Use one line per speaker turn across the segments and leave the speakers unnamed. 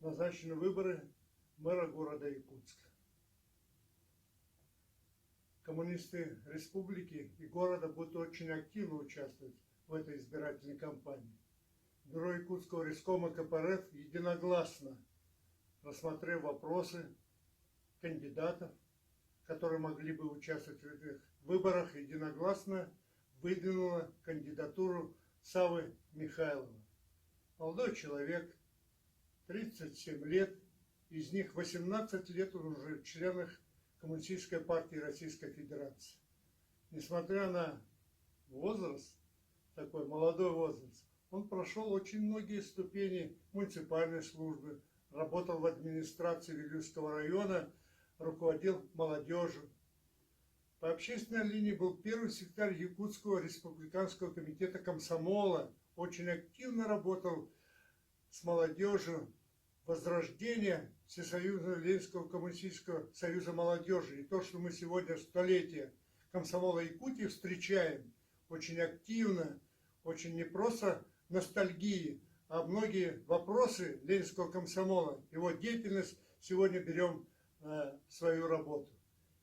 назначены выборы мэра города Якутска. Коммунисты республики и города будут очень активно участвовать в этой избирательной кампании. Бюро Якутского райкома КПРФ единогласно, рассмотрев вопросы кандидатов, которые могли бы участвовать в этих выборах, единогласно выдвинула кандидатуру Савы Михайлова. Молодой человек, 37 лет, из них 18 лет он уже в членах Коммунистической партии Российской Федерации. Несмотря на возраст, такой молодой возраст, он прошел очень многие ступени муниципальной службы, работал в администрации Вилюйского района, руководил молодежью. По общественной линии был первый секретарь Якутского республиканского комитета комсомола, очень активно работал с молодежью, возрождение Всесоюзного Ленинского коммунистического союза молодежи. И то, что мы сегодня столетие комсомола Якутии встречаем, очень активно, очень не просто ностальгии, а многие вопросы ленинского комсомола, его деятельность сегодня берем в свою работу.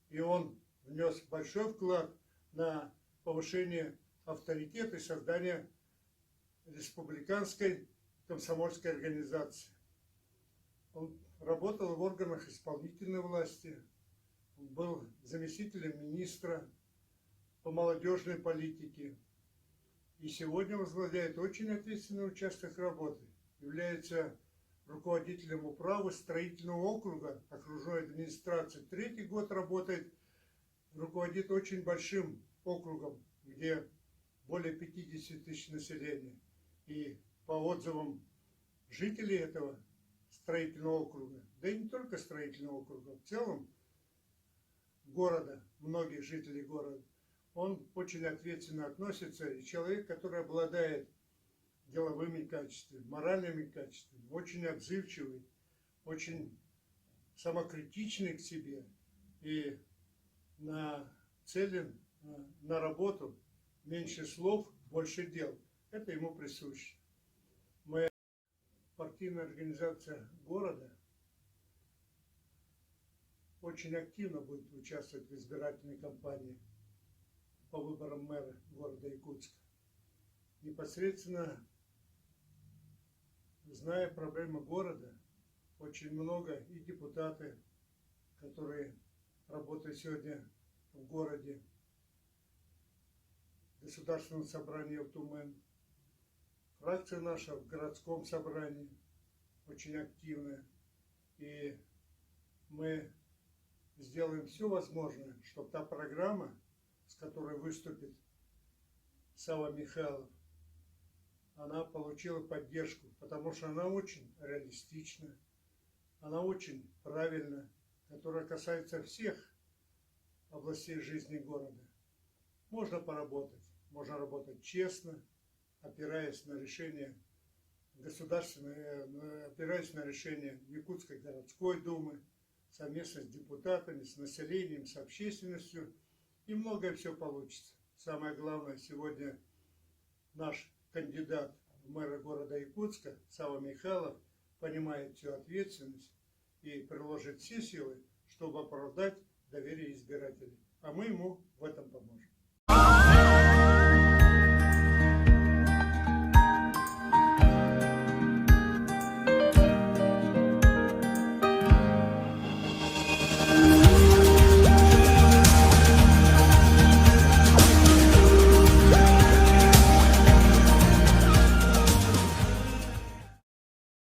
И он внес большой вклад на повышение авторитета и создание республиканской комсомольской организации. Он работал в органах исполнительной власти, он был заместителем министра по молодежной политике и сегодня возглавляет очень ответственный участок работы, является руководителем управы строительного округа окружной администрации. Третий год работает, руководит очень большим округом, где более 50 тысяч населения. И по отзывам жителей этого строительного округа, да и не только строительного округа, в целом города, многих жителей города, он очень ответственно относится, и человек, который обладает деловыми качествами, моральными качествами, очень отзывчивый, очень самокритичный к себе и нацелен на работу, меньше слов, больше дел. Это ему присуще. Партийная организация города очень активно будет участвовать в избирательной кампании по выборам мэра города Якутска. Непосредственно зная проблемы города, очень много и депутаты, которые работают сегодня в городе, Государственном собрании Автумен, фракция наша в городском собрании очень активная. И мы сделаем все возможное, чтобы та программа, с которой выступит Сава Михайлов, она получила поддержку, потому что она очень реалистична, она очень правильна, которая касается всех областей жизни города. Можно поработать, можно работать честно, опираясь на решение государственной, опираясь на решение Якутской городской думы, совместно с депутатами, с населением, с общественностью, и многое все получится. Самое главное, сегодня наш кандидат в мэра города Якутска, Сава Михайлов, понимает всю ответственность и приложит все силы, чтобы оправдать доверие избирателей. А мы ему в этом поможем.